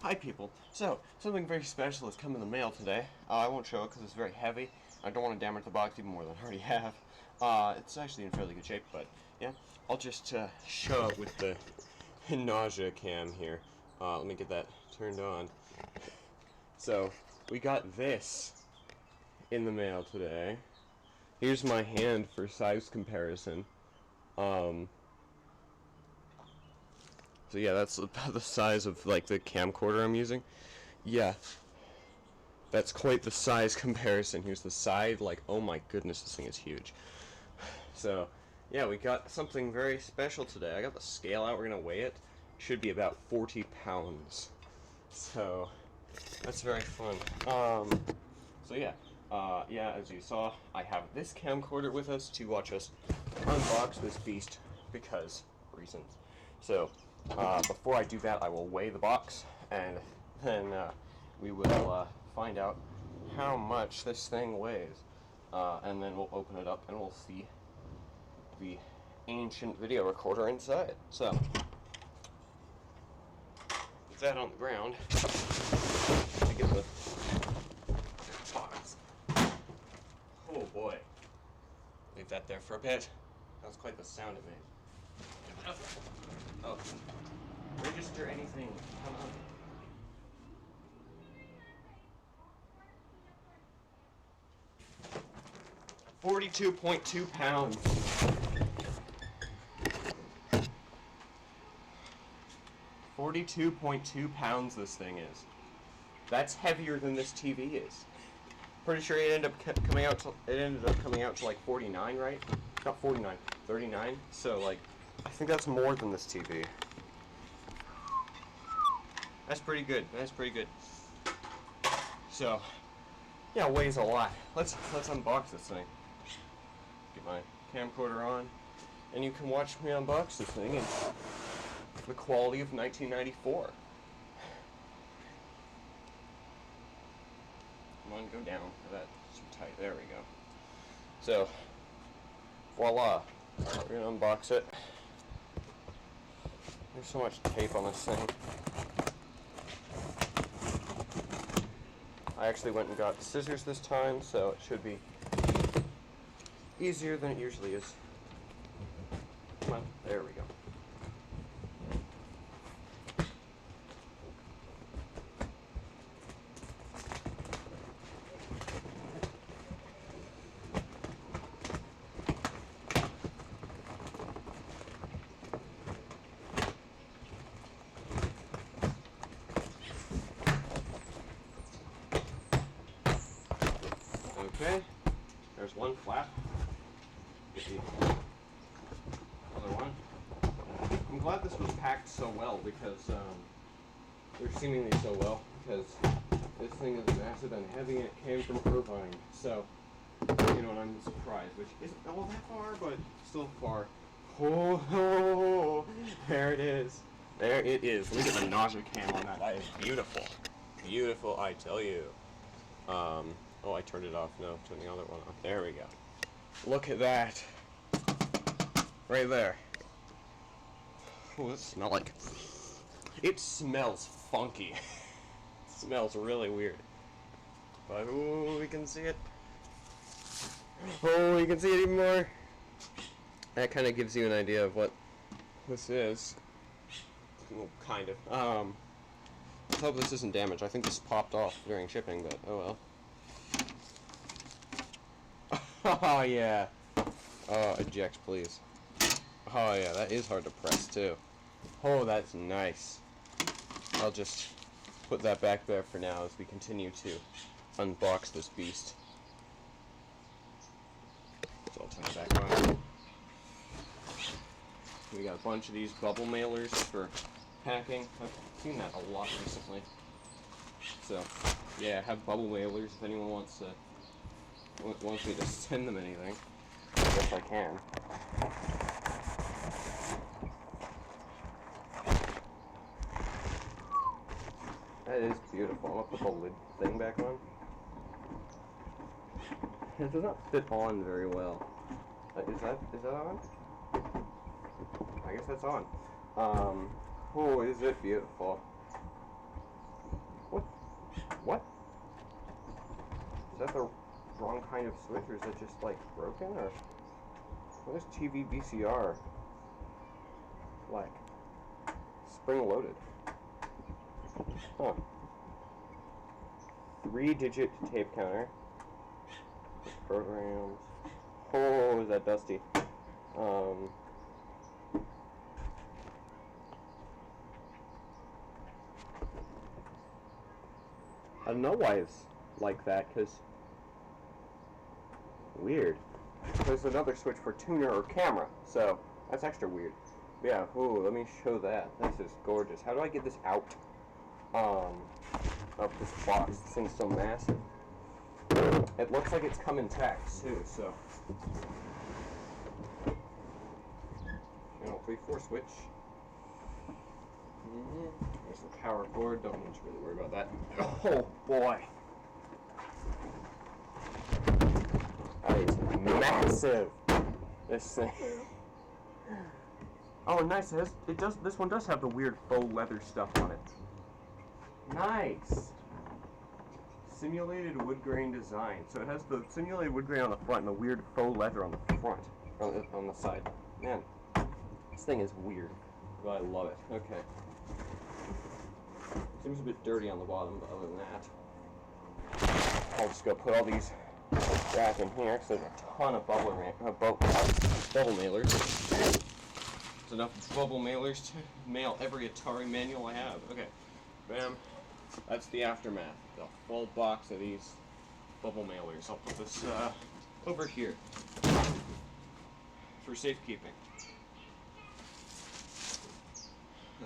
Hi people. So, something very special has come in the mail today. I won't show it because it's very heavy. I don't want to damage the box even more than I already have. It's actually in fairly good shape, but yeah. I'll just show it with the nausea cam here. Let me get that turned on. So, we got this in the mail today. Here's my hand for size comparison. So yeah, that's about the size of like the camcorder I'm using. Yeah, that's quite the size comparison. Here's the side, like, oh my goodness, this thing is huge. So, yeah, we got something very special today. I got the scale out, we're gonna weigh it. Should be about 40 pounds. So, that's very fun. So yeah, as you saw, I have this camcorder with us to watch us unbox this beast because reasons. So, before I do that, I will weigh the box, and then we will find out how much this thing weighs. And then we'll open it up and we'll see the ancient video recorder inside. So, put that on the ground to get the box. Oh boy. Leave that there for a bit. That was quite the sound it made. Oh. Register anything. Come on. 42.2 pounds. 42.2 pounds this thing is. That's heavier than this TV is. Pretty sure it ended up coming out to like 49, right? Not 49, 39. So like, I think that's more than this TV. That's pretty good. That's pretty good. So, yeah, it weighs a lot. Let's unbox this thing. Get my camcorder on, and you can watch me unbox this thing in the quality of 1994. Come on, go down. That's too tight. There we go. So, voila. We're gonna unbox it. There's so much tape on this thing. I actually went and got scissors this time, so it should be easier than it usually is. Come on, there we go. Okay, there's one flap. Get the other one. I'm glad this was packed so well because, they're seemingly so well, because this thing is massive and heavy and it came from Irvine. So, you know, and I'm surprised, which isn't all that far, but still far. Oh, there it is. There it is. Look at the nausea cam on that. That is beautiful. Beautiful, I tell you. Oh, I turned it off. No, turn the other one off. There we go. Look at that. Right there. Oh, it smells like... It smells funky. It smells really weird. But, ooh, we can see it. Oh, you can see it even more. That kind of gives you an idea of what this is. Well, kind of. I hope this isn't damaged. I think this popped off during shipping, but oh well. Oh yeah. Oh, eject please. Oh yeah, that is hard to press too. Oh, that's nice. I'll just put that back there for now as we continue to unbox this beast. So I'll turn it back on. We got a bunch of these bubble mailers for packing. I've seen that a lot recently. So yeah, have bubble mailers if anyone wants me to send them anything. I guess I can. That is beautiful. I'm gonna put the lid thing back on. It does not fit on very well. Is that on? I guess that's on. Oh, is it beautiful? kind of switch, or is it just like broken, or what is TV VCR like? Spring loaded. Huh. 3-digit tape counter. Programs. Oh, is that dusty? I don't know why it's like that, because weird. There's another switch for tuner or camera, so that's extra weird. Yeah, ooh, let me show that. This is gorgeous. How do I get this out of this box? This thing's so massive. It looks like it's come in tax too, so. Channel 3-4 switch. There's the power cord. Don't need to really worry about that. Oh boy. That is massive. This thing. Oh, nice. This one does have the weird faux leather stuff on it. Nice. Simulated wood grain design. So it has the simulated wood grain on the front and the weird faux leather on the front, on the side. Man, this thing is weird, but I love it. Okay. Seems a bit dirty on the bottom, but other than that, I'll just go put all these back in here because there's a ton of bubble mailers. There's enough bubble mailers to mail every Atari manual I have. Okay, bam. That's the aftermath. The full box of these bubble mailers. I'll put this over here for safekeeping.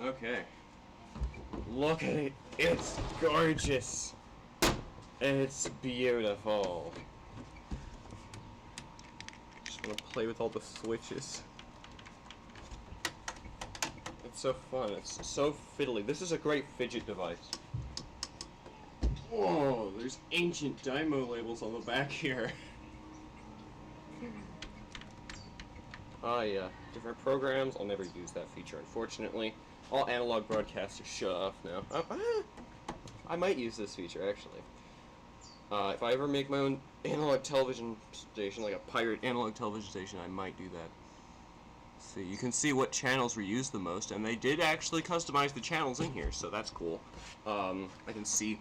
Okay. Look at it. It's gorgeous. It's beautiful. Just want to play with all the switches. It's so fun. It's so fiddly. This is a great fidget device. Whoa, there's ancient Dymo labels on the back here. Oh yeah, different programs. I'll never use that feature, unfortunately. All analog broadcasters shut off now. I might use this feature, actually. If I ever make my own analog television station, like a pirate analog television station, I might do that. See, you can see what channels were used the most, and they did actually customize the channels in here, so that's cool. I can see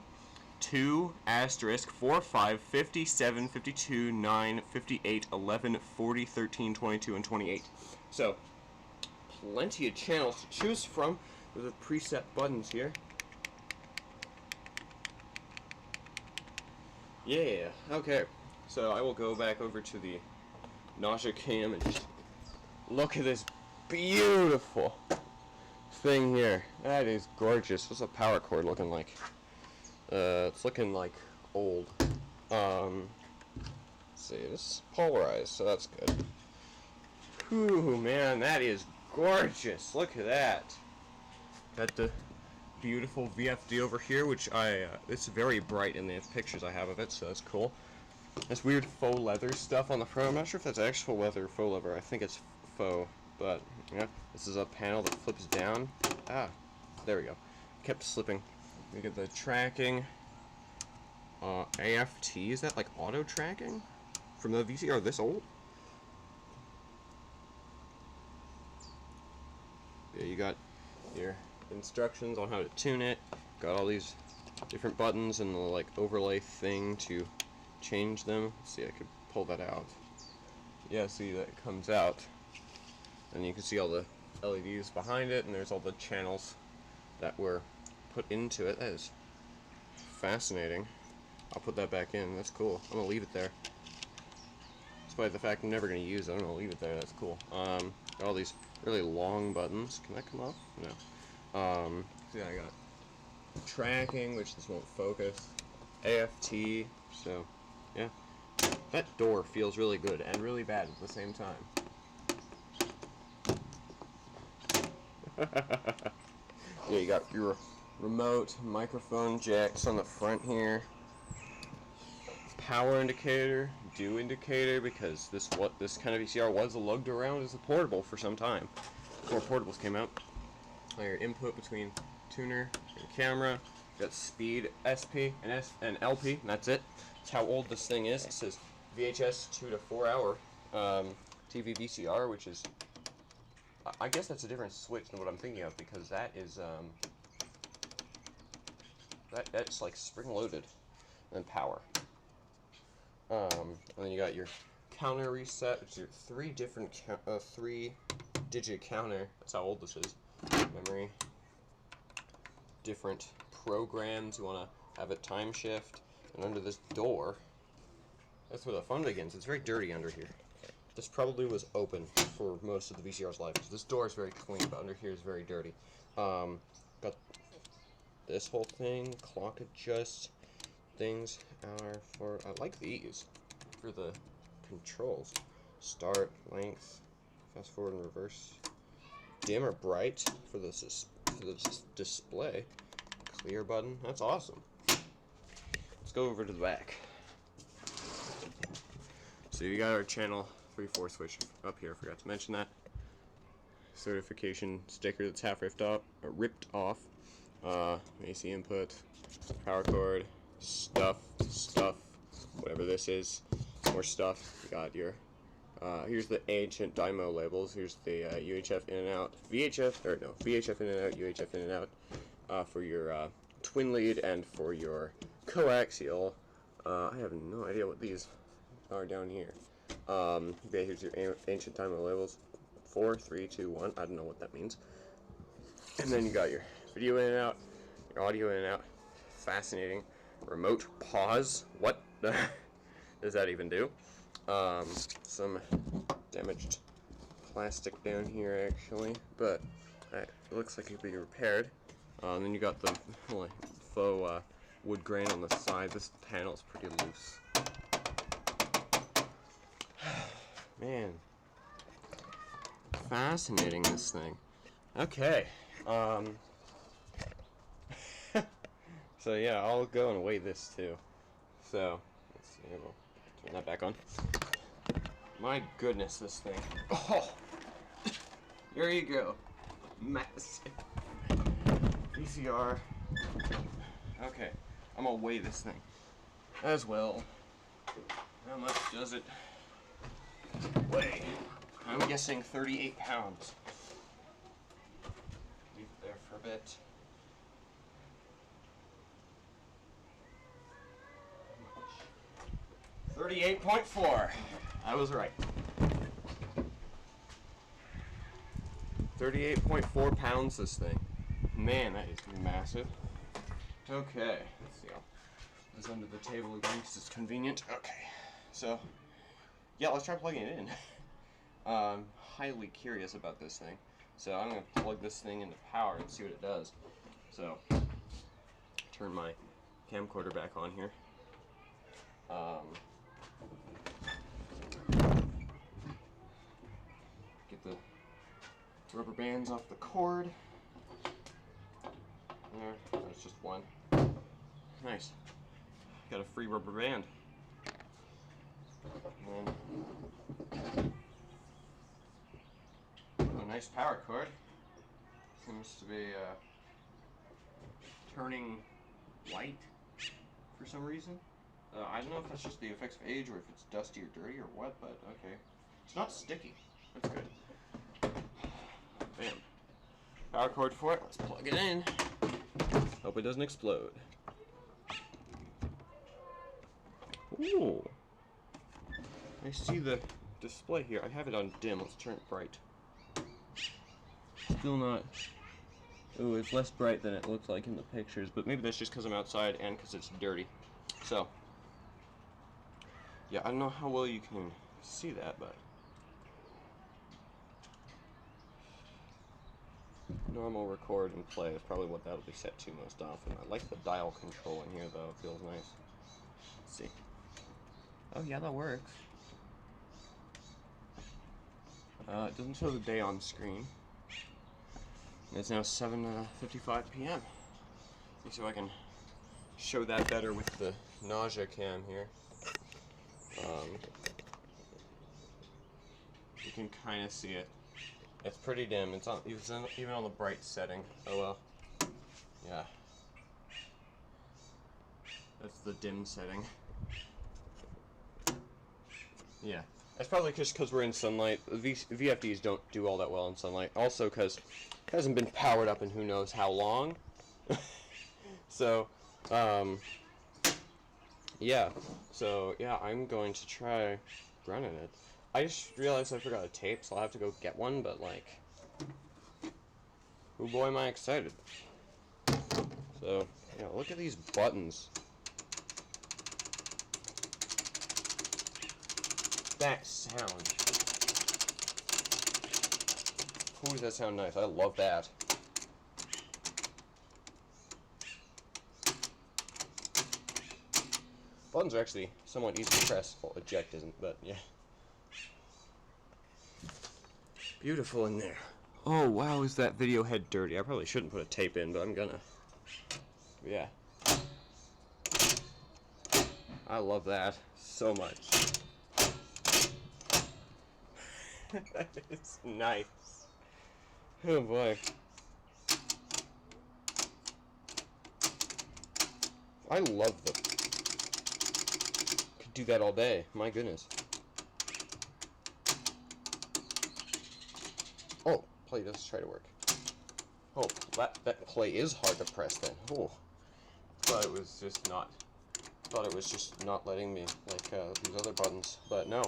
2, *, 4, 5, 57, 52, 9, 58, 11, 40, 13, 22, and 28. So, plenty of channels to choose from with the preset buttons here. Yeah, okay. So I will go back over to the nausea cam and just look at this beautiful thing here. That is gorgeous. What's the power cord looking like? It's looking like old. Let's see, this is polarized, so that's good. Whew, man, that is gorgeous. Look at that. Got the beautiful VFD over here, which it's very bright in the pictures I have of it, so that's cool. This weird faux leather stuff on the front. I'm not sure if that's actual leather or faux leather. I think it's faux, but yeah. This is a panel that flips down. Ah, there we go. Kept slipping. We get the tracking. AFT, is that like auto tracking? From the VCR this old? Yeah, you got your instructions on how to tune it. Got all these different buttons and the like overlay thing to change them. Let's see, I could pull that out. Yeah, see that it comes out. And you can see all the LEDs behind it, and there's all the channels that were put into it. That is fascinating. I'll put that back in. That's cool. I'm gonna leave it there. Despite the fact I'm never gonna use it, I'm gonna leave it there. That's cool. Got all these really long buttons. Can that come off? No. Yeah, I got tracking, which this won't focus. AFT. So, yeah. That door feels really good and really bad at the same time. Yeah, you got your remote, microphone jacks on the front here. Power indicator, dew indicator, because this kind of VCR was lugged around as a portable for some time before portables came out. Your input between tuner and camera. You got speed, SP and LP, and that's it. That's how old this thing is. It says VHS 2 to 4 hour TV VCR, which is, I guess that's a different switch than what I'm thinking of, because that is that's like spring loaded and power. And then you got your counter reset, which is your three-digit counter. That's how old this is. Memory. Different programs. You want to have a time shift. And under this door, that's where the fun begins. It's very dirty under here. This probably was open for most of the VCR's life. This door is very clean, but under here is very dirty. Got this whole thing, clock adjust things are for, I like these for the controls. Start, length, fast forward and reverse. Dim or bright for the display. Clear button, that's awesome. Let's go over to the back. So you got our channel 3/4 switch up here, forgot to mention that. Certification sticker that's half ripped off. AC input, power cord, stuff, whatever this is, more stuff. You got your, here's the ancient Dymo labels. Here's the UHF in and out, VHF in and out, UHF in and out, for your twin lead and for your coaxial. I have no idea what these are down here. Okay, here's your ancient Dymo labels. 4, 3, 2, 1. I don't know what that means. And then you got your video in and out, your audio in and out. Fascinating. Remote pause. What does that even do? Some damaged plastic down here actually, but it looks like it could be repaired. And then you got the faux wood grain on the side. This panel's pretty loose. Man, fascinating, this thing. Okay. So yeah, I'll go and weigh this too. So let's see, we'll turn that back on. My goodness, this thing. Oh, here you go. Massive VCR. Okay, I'm gonna weigh this thing as well. How much does it weigh? I'm guessing 38 pounds. Leave it there for a bit. 38.4. I was right. 38.4 pounds, this thing. Man, that is massive. Okay, let's see. It's under the table again because it's convenient. Okay, so yeah, let's try plugging it in. I'm highly curious about this thing, so I'm gonna plug this thing into power and see what it does. So, turn my camcorder back on here. Get the rubber bands off the cord. There, that's just one. Nice. Got a free rubber band. And then a nice power cord. Seems to be turning white for some reason. I don't know if that's just the effects of age or if it's dusty or dirty or what, but okay. It's not sticky. That's good. Bam. Power cord for it. Let's plug it in. Hope it doesn't explode. Ooh. I see the display here. I have it on dim. Let's turn it bright. Still not. Ooh, it's less bright than it looks like in the pictures, but maybe that's just because I'm outside and because it's dirty. So, yeah, I don't know how well you can see that, but normal record and play is probably what that'll be set to most often. I like the dial control in here, though. It feels nice. Let's see. Oh, yeah, that works. It doesn't show the day on screen. It's now 7:55 p.m. Let me see if I can show that better with the nausea cam here. You can kind of see it. It's pretty dim. It's even on the bright setting. Oh well. Yeah. That's the dim setting. Yeah. That's probably just because we're in sunlight. VFDs don't do all that well in sunlight. Also because it hasn't been powered up in who knows how long. So, yeah. So, yeah, I'm going to try running it. I just realized I forgot a tape, so I'll have to go get one, but, like, oh boy, am I excited. So, yeah, look at these buttons. That sound. Ooh, does that sound nice? I love that. Buttons are actually somewhat easy to press. Well, eject isn't, but yeah. Beautiful in there. Oh, wow, is that video head dirty? I probably shouldn't put a tape in, but I'm gonna. Yeah. I love that so much. That is nice. Oh boy. I love them. Could do that all day. My goodness. Oh, play does try to work. Oh, that play is hard to press then. Oh. Thought it was just not letting me like these other buttons. But no.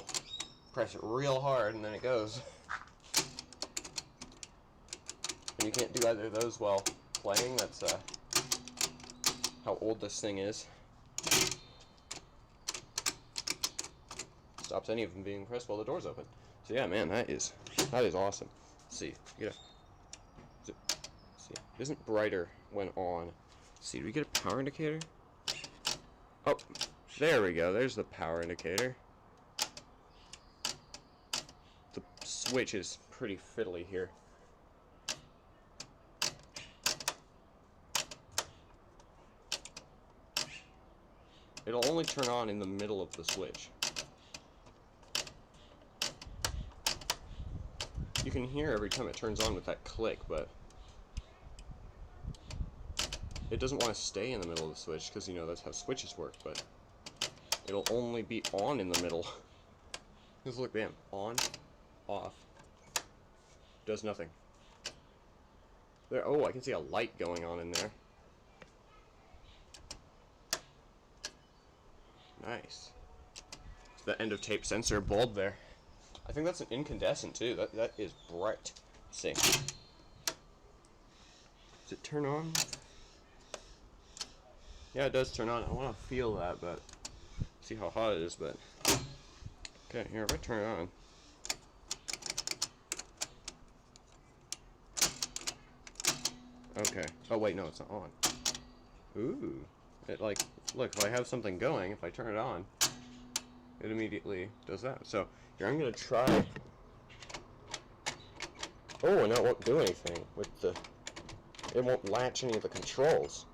Press it real hard and then it goes. And you can't do either of those while playing. That's how old this thing is. Stops any of them being pressed while the door's open. So yeah, man, that is awesome. Let's see, see, it isn't brighter when on. Let's see, do we get a power indicator? Oh, there we go. There's the power indicator. The switch is pretty fiddly here. It'll only turn on in the middle of the switch. You can hear every time it turns on with that click, but it doesn't want to stay in the middle of the switch because, you know, that's how switches work, but it'll only be on in the middle. Just look, bam, on, off, does nothing. There, oh, I can see a light going on in there. Nice. It's the end of tape sensor bulb there. I think that's an incandescent too. That is bright. Let's see. Does it turn on? Yeah, it does turn on. I want to feel that, but see how hot it is. But okay, here, if I turn it on. Okay. Oh wait, no, it's not on. Ooh. It like, look, if I have something going, if I turn it on, it immediately does that. So here, I'm gonna try. Oh, and it won't do anything with the. It won't latch any of the controls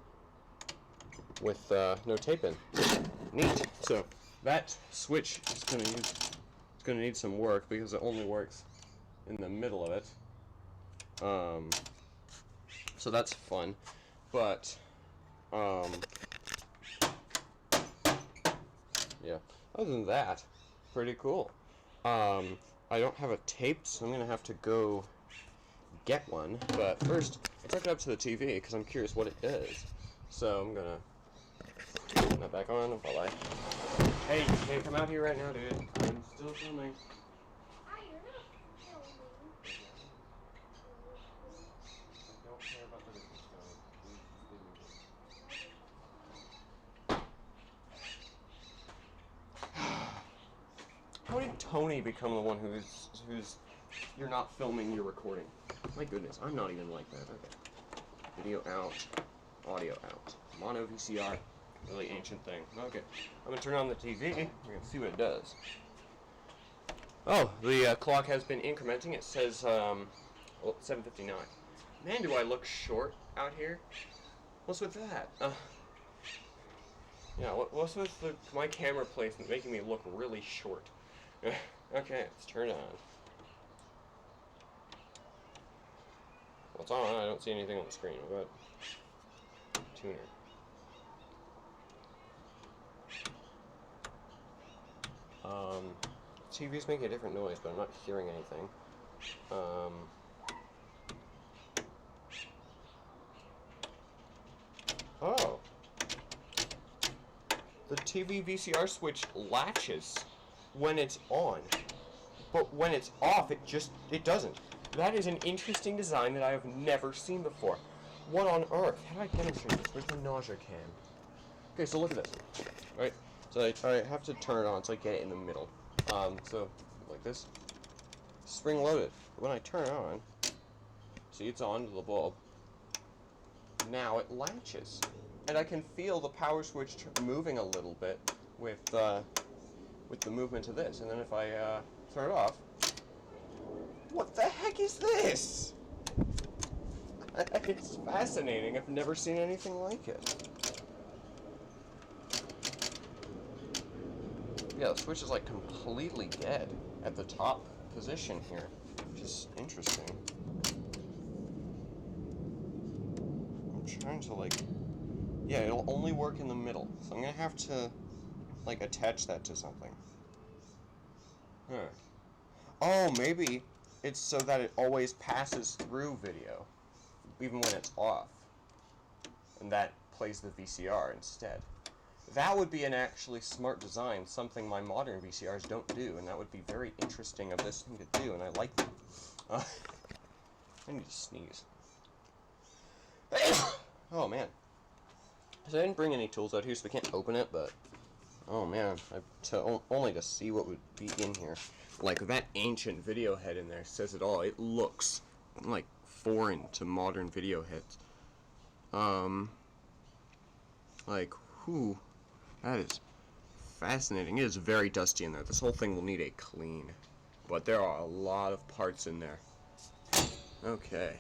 with no tape in. Neat. So that switch is gonna need some work because it only works in the middle of it. So that's fun, but yeah. Other than that, pretty cool. I don't have a tape, so I'm gonna have to go get one. But first, let's hook it up to the TV because I'm curious what it does. So I'm gonna turn that back on while I. Hey, you can't come out here right now, dude. I'm still filming. Hi, you're not filming. I don't care about the business, Tony. Please just leave me be. How did Tony become the one who's you're not filming, you're recording? My goodness, I'm not even like that. Okay. Video out, audio out. Mono VCR, really ancient thing. Okay, I'm gonna turn on the TV. We're gonna see what it does. Oh, the clock has been incrementing. It says 7:59. Man, do I look short out here? What's with that? Yeah, what's with my camera placement making me look really short? Okay, let's turn it on. Well, it's on. I don't see anything on the screen. What? Tuner. TV's making a different noise, but I'm not hearing anything. Oh. The TV VCR switch latches when it's on, but when it's off, it doesn't. That is an interesting design that I have never seen before. What on earth? How do I demonstrate this? Where's the nausea can? Okay, so look at this. Right? So I have to turn it on so I get it in the middle. So like this. Spring loaded. When I turn it on, see, it's on to the bulb. Now it latches. And I can feel the power switch moving a little bit with the movement of this. And then if I turn it off, what the heck is this? It's fascinating. I've never seen anything like it. Yeah, the switch is like completely dead at the top position here, which is interesting. I'm trying to like, yeah, it'll only work in the middle, so I'm gonna have to like attach that to something. Huh. Oh, maybe it's so that it always passes through video, even when it's off, and that plays the VCR instead. That would be an actually smart design, something my modern VCRs don't do, and that would be very interesting of this thing to do, and I like that. I need to sneeze. Oh man. So I didn't bring any tools out here, so we can't open it, but oh man, only to see what would be in here. Like, that ancient video head in there says it all. It looks like foreign to modern video heads. Like, whew. That is fascinating. It is very dusty in there. This whole thing will need a clean. But there are a lot of parts in there. Okay.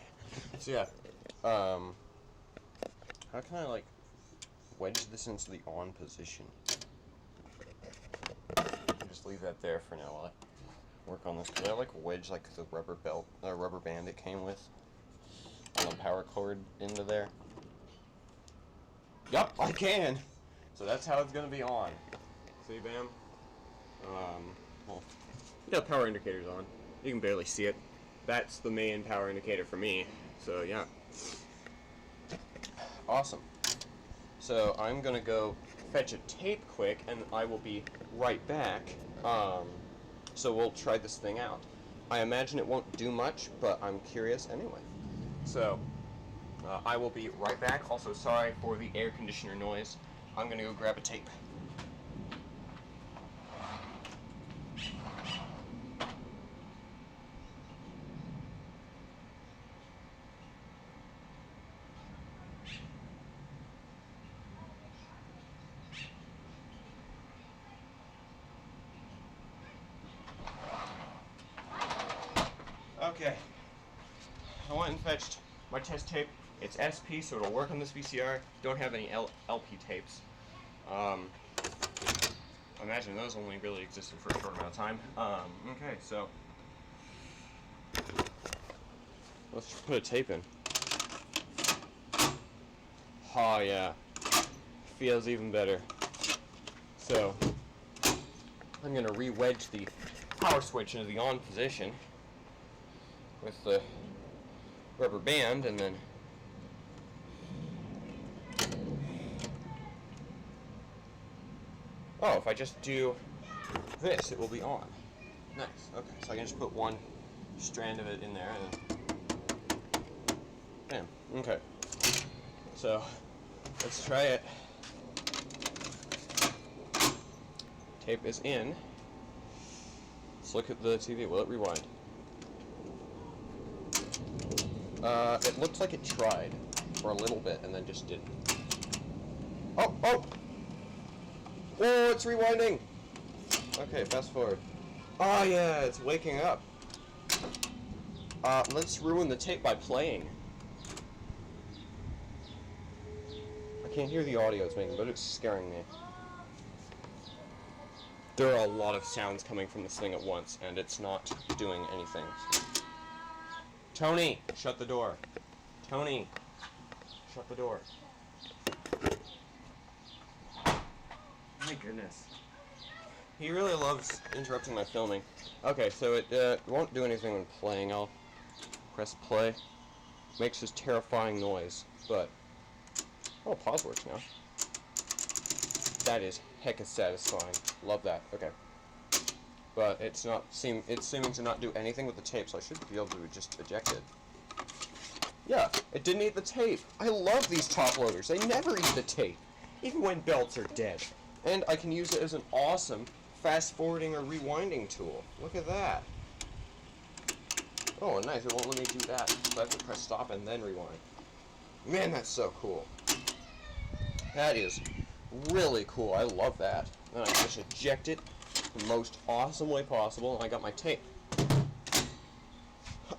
So yeah. How can I, like, wedge this into the on position? Just leave that there for now while I work on this. Can I, like, wedge, like, the rubber band it came with on the power cord into there? Yup, I can! So that's how it's going to be on. See, bam? Well, yeah, power indicator's on. You can barely see it. That's the main power indicator for me. So, yeah. Awesome. So, I'm going to go fetch a tape quick, and I will be right back. So we'll try this thing out. I imagine it won't do much, but I'm curious anyway. So, I will be right back. Also, sorry for the air conditioner noise. I'm gonna go grab a tape. Okay. I went and fetched my test tape. It's SP, so it'll work on this VCR. Don't have any LP tapes. I imagine those only really existed for a short amount of time. Okay, so let's just put a tape in. Oh yeah, feels even better. So I'm gonna re-wedge the power switch into the on position with the rubber band, and then oh, if I just do this, it will be on. Nice. Okay, so I can just put one strand of it in there, and then bam. Okay. So let's try it. Tape is in. Let's look at the TV. Will it rewind? It looks like it tried for a little bit and then just didn't. Oh, oh! Oh, it's rewinding! Okay, fast forward. Oh yeah, it's waking up. Let's ruin the tape by playing. I can't hear the audio it's making, but it's scaring me. There are a lot of sounds coming from this thing at once, and it's not doing anything. Tony, shut the door. Tony, shut the door. My goodness. He really loves interrupting my filming. Okay, so it won't do anything when playing. I'll press play. Makes this terrifying noise, but... Oh, pause works now. That is hecka satisfying. Love that. Okay. But it's seeming to not do anything with the tape, so I should be able to just eject it. Yeah, it didn't eat the tape. I love these top loaders. They never eat the tape, even when belts are dead. And I can use it as an awesome fast-forwarding or rewinding tool. Look at that. Oh, nice. It won't let me do that. So I have to press stop and then rewind. Man, that's so cool. That is really cool. I love that. Then I can just eject it the most awesome way possible, and I got my tape.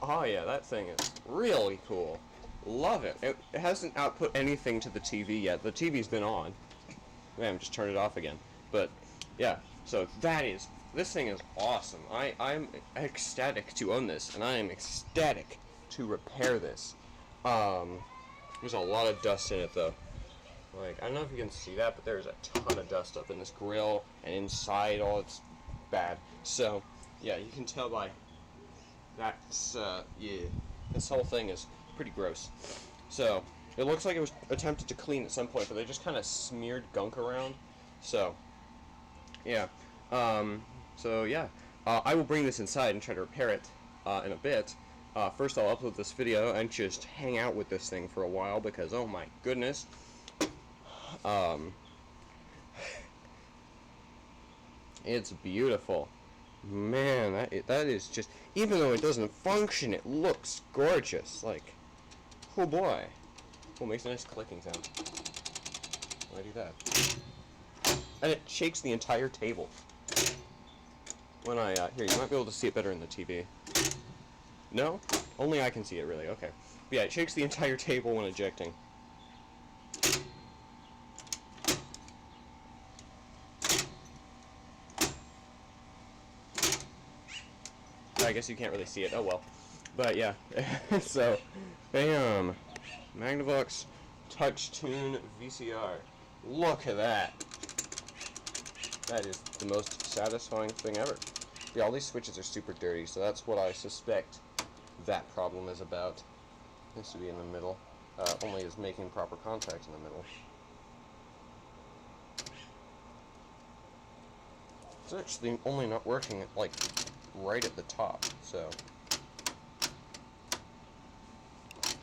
Oh yeah, that thing is really cool. Love it. It hasn't output anything to the TV yet. The TV's been on. Man, just turn it off again. But yeah, so this thing is awesome. I'm ecstatic to own this, and I am ecstatic to repair this. There's a lot of dust in it though. Like, I don't know if you can see that, but there's a ton of dust up in this grill and inside. All it's bad. So yeah, you can tell by that's yeah, this whole thing is pretty gross. So it looks like it was attempted to clean at some point, but they just kind of smeared gunk around. So yeah, I will bring this inside and try to repair it in a bit. First I'll upload this video and just hang out with this thing for a while, because oh my goodness. It's beautiful. Man, that is just, even though it doesn't function, it looks gorgeous. Like, oh boy. Oh, it makes a nice clicking sound. Why do that? And it shakes the entire table. When I, here, you might be able to see it better in the TV. No? Only I can see it, really. Okay. But yeah, it shakes the entire table when ejecting. I guess you can't really see it. Oh well. But yeah. So, bam. Magnavox Touch-Tune VCR. Look at that. That is the most satisfying thing ever. Yeah, all these switches are super dirty, so that's what I suspect that problem is about. Needs to be in the middle. Only is making proper contact in the middle. It's actually only not working, like, right at the top, so...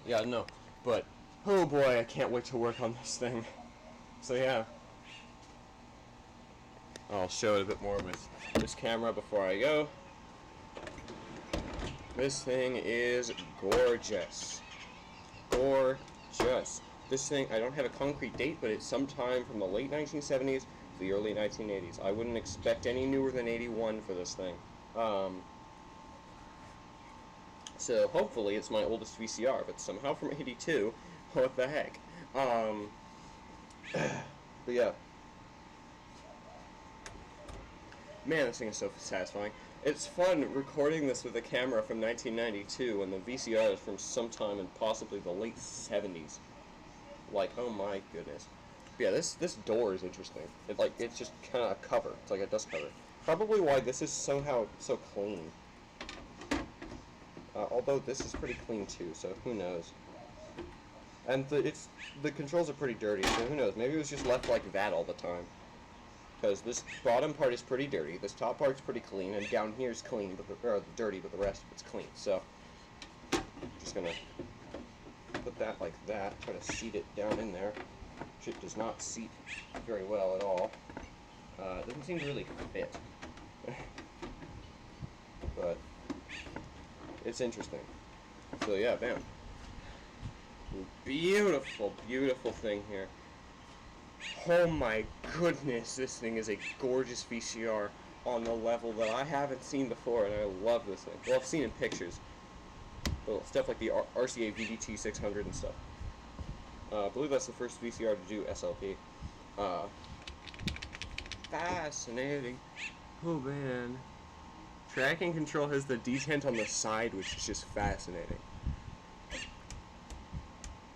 Yeah, no, but, oh boy, I can't wait to work on this thing. So yeah. I'll show it a bit more with this camera before I go. This thing is gorgeous. Gorgeous. This thing, I don't have a concrete date, but it's sometime from the late 1970s to the early 1980s. I wouldn't expect any newer than 81 for this thing. So hopefully it's my oldest VCR, but somehow from 82, what the heck. But yeah. Man, this thing is so satisfying. It's fun recording this with a camera from 1992 and the VCR is from sometime in possibly the late 70s. Like, oh my goodness. But yeah, this door is interesting. It's just kind of a cover. It's like a dust cover. Probably why this is somehow so clean. Although this is pretty clean too, so who knows. And the controls are pretty dirty, so who knows. Maybe it was just left like that all the time. Because this bottom part is pretty dirty, this top part's pretty clean, and down here is clean, or dirty, but the rest of it's clean. So, just gonna put that like that, try to seat it down in there. It does not seat very well at all. It doesn't seem to really fit. But, it's interesting. So yeah, bam. Beautiful, beautiful thing here. Oh my goodness, this thing is a gorgeous VCR on the level that I haven't seen before, and I love this thing. Well, I've seen in pictures. Well, stuff like the RCA VDT 600 and stuff. I believe that's the first VCR to do SLP. Fascinating. Oh man. Tracking control has the detent on the side, which is just fascinating.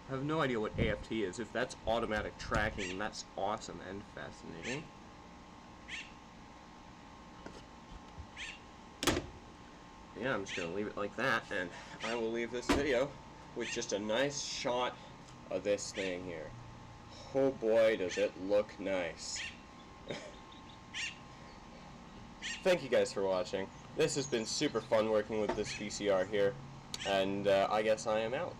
I have no idea what AFT is. If that's automatic tracking, that's awesome and fascinating. yeah, I'm just going to leave it like that, and I will leave this video with just a nice shot of this thing here. Oh boy, does it look nice. Thank you guys for watching. This has been super fun working with this VCR here, and I guess I am out.